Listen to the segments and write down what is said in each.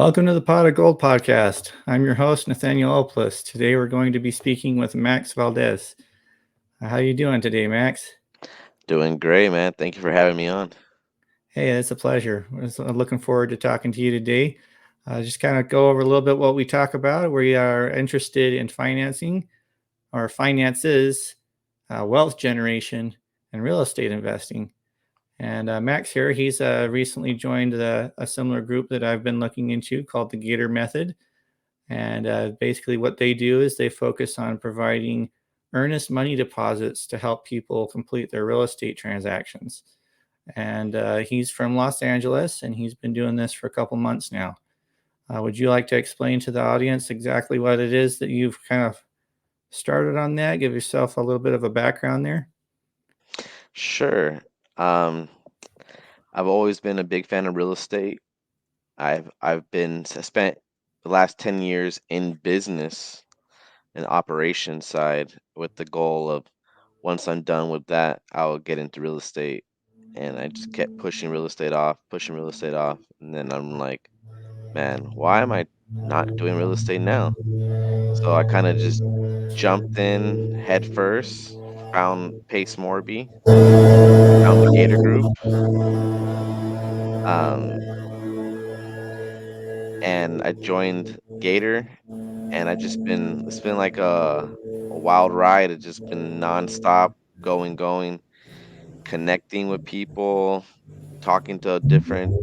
Welcome to the Pot of Gold podcast. I'm your host, Nathaniel Oplis. Today we're going to be speaking with Max Valdes. How you doing today, Max? Doing great, man. Thank you for having me on. Hey, it's a pleasure. I'm looking forward to talking to you today. Just kind of go over a little bit what we talk about. We are interested in financing or finances, wealth generation, and real estate investing. And Max here, he's recently joined a similar group that I've been looking into called the Gator Method. And basically, what they do is they focus on providing earnest money deposits to help people complete their real estate transactions. And he's from Los Angeles, and he's been doing this for a couple months now. Would you like to explain to the audience exactly what it is that you've kind of started on that? Give yourself a little bit of a background there. Sure. Um, I've always been a big fan of real estate. I spent the last 10 years in business and operations side with the goal of once I'm done with that, I'll get into real estate. And I just kept pushing real estate off, and then I'm like, man, why am I not doing real estate now? So I kind of just jumped in head first, found Pace Morby, found the Gator group, um, and I joined Gator, and it's been like a wild ride. It's just been nonstop, going, connecting with people, talking to different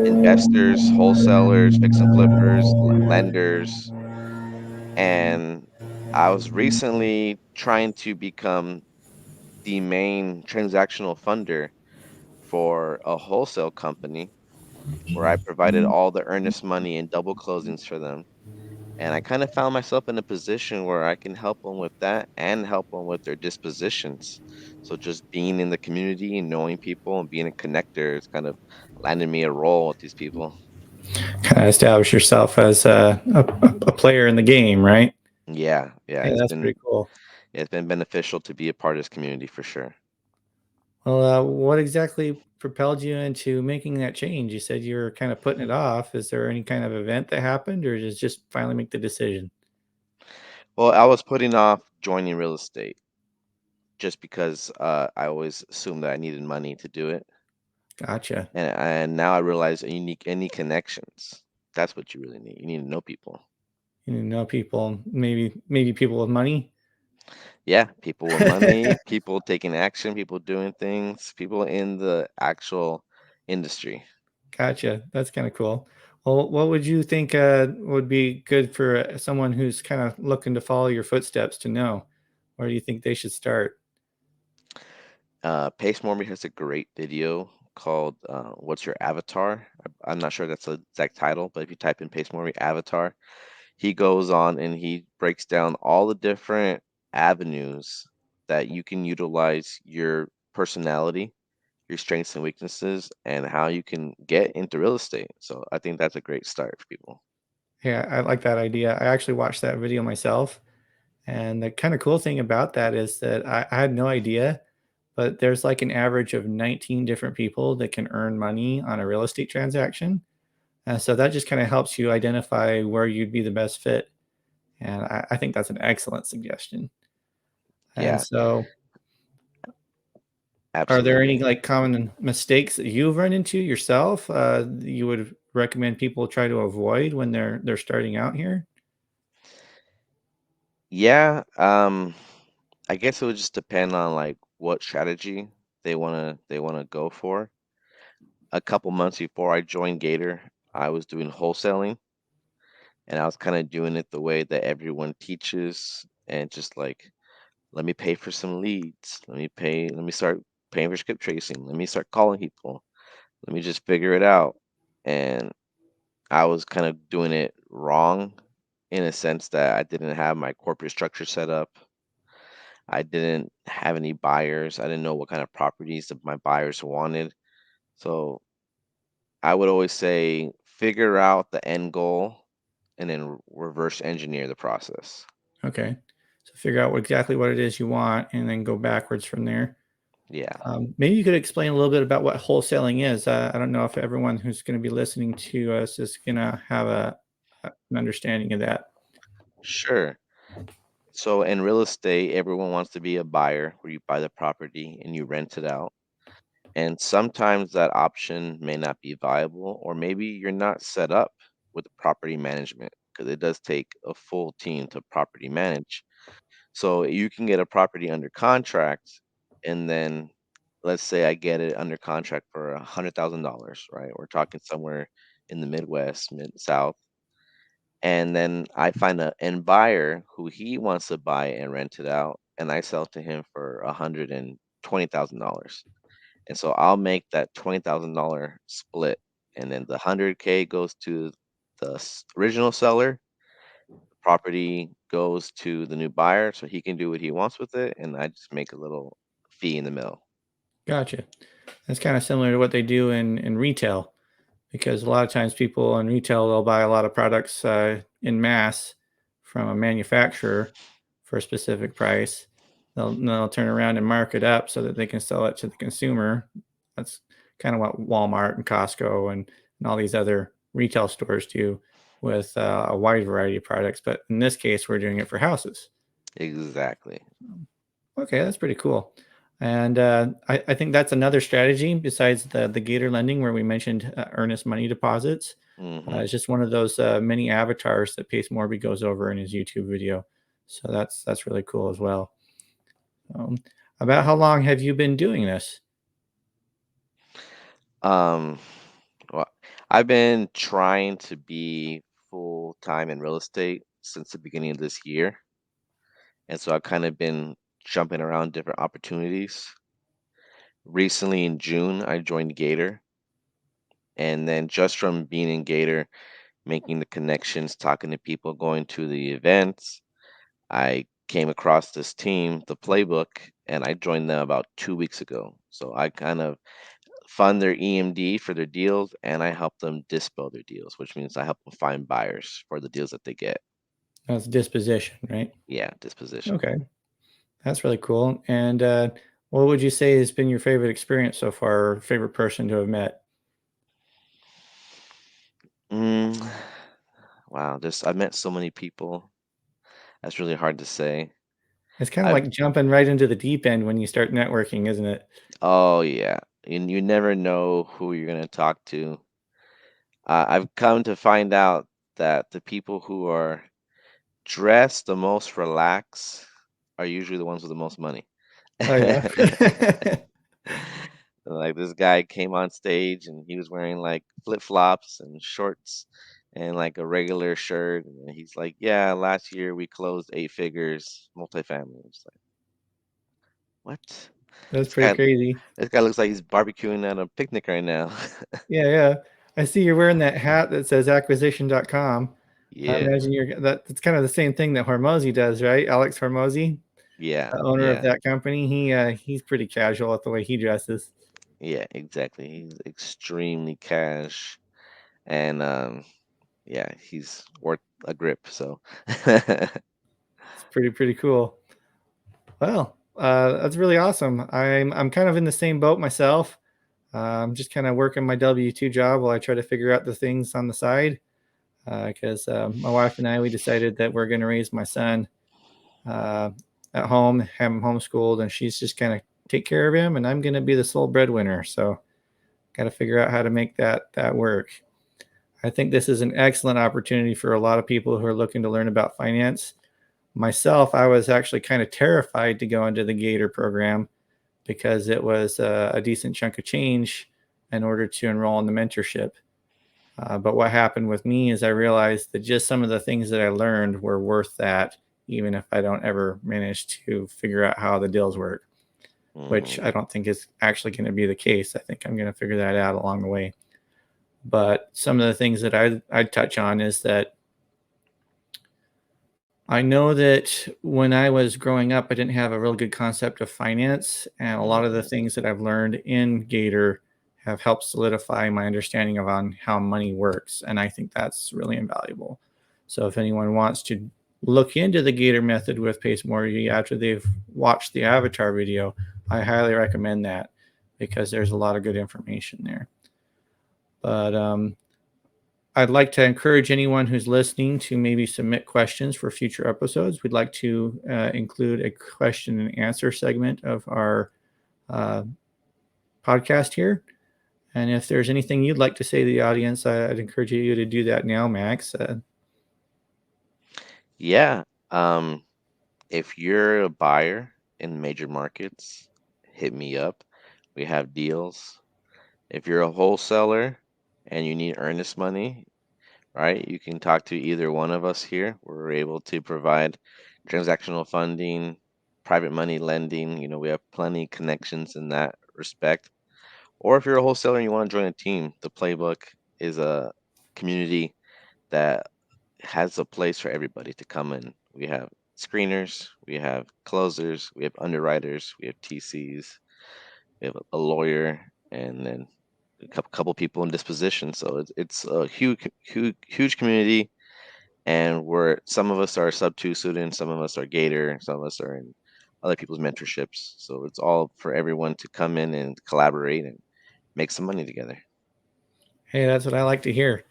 investors, wholesalers, fix and flippers, lenders, and I was recently trying to become the main transactional funder for a wholesale company where I provided all the earnest money and double closings for them. And I kind of found myself in a position where I can help them with that and help them with their dispositions. So just being in the community and knowing people and being a connector has kind of landed me a role with these people. Kind of establish yourself as a player in the game, right? Yeah, Hey, that's pretty cool. it's been beneficial to be a part of this community for sure. Well, what exactly propelled you into making that change? You said you were kind of putting it off. Is there any kind of event that happened, or did you just finally make the decision? Well, I was putting off joining real estate just because I always assumed that I needed money to do it. Gotcha. And now I realize you need any connections. That's what you really need. You need to know people. You know, people, maybe people with money. Yeah, people with money, people taking action, people doing things, people in the actual industry. Gotcha. That's kind of cool. Well, what would you think would be good for someone who's kind of looking to follow your footsteps to know? Where do you think they should start? Pace Morby has a great video called "What's Your Avatar?" I'm not sure that's the exact title, but if you type in Pace Morby avatar, he goes on and he breaks down all the different avenues that you can utilize your personality, your strengths and weaknesses, and how you can get into real estate. So I think that's a great start for people. Yeah, I like that idea. I actually watched that video myself. And the kind of cool thing about that is that I had no idea, but there's like an average of 19 different people that can earn money on a real estate transaction. So that just kind of helps you identify where you'd be the best fit. And I think that's an excellent suggestion. And Yeah, so, are there any absolutely. like common mistakes that you've run into yourself that you would recommend people try to avoid when they're starting out here? Yeah, I guess it would just depend on like what strategy they wanna go for. A couple months before I joined Gator, I was doing wholesaling and I was kind of doing it the way that everyone teaches and just like let me pay for some leads. Let me start paying for skip tracing. Let me start calling people. Let me just figure it out. And I was kind of doing it wrong in a sense that I didn't have my corporate structure set up. I didn't have any buyers. I didn't know what kind of properties that my buyers wanted. So I would always say figure out the end goal and then reverse engineer the process. Okay. So figure out exactly what it is you want and then go backwards from there. Yeah. Maybe you could explain a little bit about what wholesaling is. I don't know if everyone who's going to be listening to us is going to have an understanding of that. Sure. So in real estate, everyone wants to be a buyer where you buy the property and you rent it out. And sometimes that option may not be viable, or maybe you're not set up with property management because it does take a full team to property manage. So you can get a property under contract, and then let's say I get it under contract for $100,000, right? We're talking somewhere in the Midwest, Mid South, and then I find a end buyer who he wants to buy and rent it out, and I sell to him for $120,000. And so I'll make that $20,000 split, and then the 100K goes to the original seller. The property goes to the new buyer, so he can do what he wants with it, and I just make a little fee in the middle. Gotcha. That's kind of similar to what they do in retail, because a lot of times people in retail they'll buy a lot of products in mass from a manufacturer for a specific price. They'll turn around and mark it up so that they can sell it to the consumer. That's kind of what Walmart and Costco and all these other retail stores do with a wide variety of products. But in this case, we're doing it for houses. Exactly. Okay, that's pretty cool. And I think that's another strategy besides the Gator lending, where we mentioned earnest money deposits. Hmm. It's just one of those mini avatars that Pace Morby goes over in his YouTube video. So that's really cool as well. Um, about how long have you been doing this? Um, well, I've been trying to be full time in real estate since the beginning of this year, and so I've kind of been jumping around different opportunities. Recently in June, I joined Gator, and then just from being in Gator, making the connections, talking to people, going to the events, I came across this team, the Playbook, and I joined them about 2 weeks ago. So I kind of fund their EMD for their deals, and I help them dispo their deals, which means I help them find buyers for the deals that they get. That's disposition, right? Yeah, disposition. Okay, that's really cool. And what would you say has been your favorite experience so far, or favorite person to have met? Mm, wow, I've met so many people. That's really hard to say. It's kind of I've like jumping right into the deep end when you start networking, isn't it? Oh yeah, and you never know who you're gonna talk to. I've come to find out that the people who are dressed the most relaxed are usually the ones with the most money. Oh yeah. Like this guy came on stage and he was wearing like flip-flops and shorts and like a regular shirt. And he's like, "Yeah, last year we closed 8 figures multifamily." It's like, what? That's This pretty guy, city. this guy looks like he's barbecuing at a picnic right now. Yeah, yeah. I see you're wearing that hat that says acquisition.com. I Yeah, imagine that's kind of the same thing that Hormozy does, right? Alex Hormozy, yeah, the owner of yeah, that company. He's pretty casual at the way he dresses. yeah, exactly. He's extremely cash and yeah, he's worth a grip. So It's pretty cool. Well, that's really awesome. I'm kind of in the same boat myself. I'm just kind of working my W-2 job while I try to figure out the things on the side. Because my wife and I we decided that we're going to raise my son uh, at home, have him homeschooled, and she's just kind of take care of him, and I'm going to be the sole breadwinner. So, got to figure out how to make that work. I think this is an excellent opportunity for a lot of people who are looking to learn about finance. Myself, I was actually kind of terrified to go into the Gator program because it was a decent chunk of change in order to enroll in the mentorship. But what happened with me is I realized that just some of the things that I learned were worth that, even if I don't ever manage to figure out how the deals work, which mhm, I don't think is actually going to be the case. I think I'm going to figure that out along the way. But some of the things that I'd touch on is that I know that when I was growing up, I didn't have a real good concept of finance. And a lot of the mhm, things that I've learned in Gator have helped solidify my understanding of on how money works. And I think that's really invaluable. So if anyone wants to look into the Gator method with Pace Morty after they've watched the Avatar video, I highly recommend that because there's a lot of good information there. But I'd like to encourage anyone who's listening to maybe submit questions for future episodes. We'd like to include a question and answer segment of our uh, podcast here. And if there's anything you'd like to say to the audience, I'd encourage you to do that now, Max. Yeah. Um, if you're a buyer in major markets, hit me up. We have deals. If you're a wholesaler and you need earnest money, right, you can talk to either one of us here. We're able to provide transactional funding, private money lending. We have plenty connections in that respect. Or if you're a wholesaler and you want to join a team, the playbook is a community that has a place for everybody to come in. We have screeners, we have closers, we have underwriters, we have TCs, we have a lawyer, and then a couple people in disposition. So it's a huge community, and where some of us are sub two students, some of us are Gator, some of us are in other people's mentorships. So it's all for everyone to come in and collaborate and make some money together. Hey, that's what I like to hear.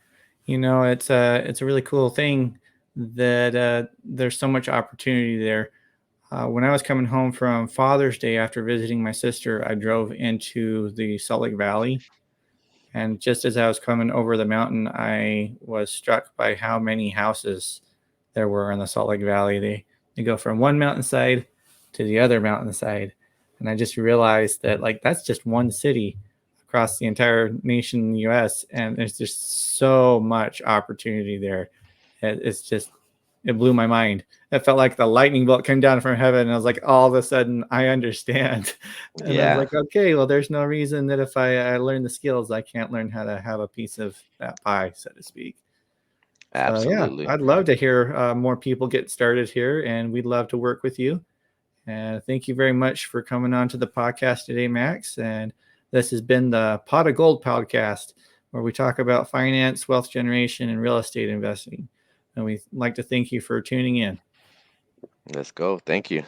It's a really cool thing that there's so much opportunity there. When I was coming home from Father's Day after visiting my sister, I drove into the Salt Lake Valley. And just as I was coming over the mountain, I was struck by how many houses there were in the Salt Lake Valley. They go from one mountainside to the other mountainside. And I just realized that like that's just one city across the entire nation in the US. And there's just so much opportunity there. It's just it blew my mind. It felt like the lightning bolt came down from heaven, and I was like, all of a sudden, I understand. And I was Yeah, like, okay, well, there's no reason that if I learn the skills, I can't learn how to have a piece of that pie, so to speak. So yeah, absolutely. I'd love to hear more people get started here, and we'd love to work with you. And thank you very much for coming on to the podcast today, Max. And this has been the Pot of Gold podcast, where we talk about finance, wealth generation, and real estate investing. And we'd like to thank you for tuning in. Let's go. Thank you.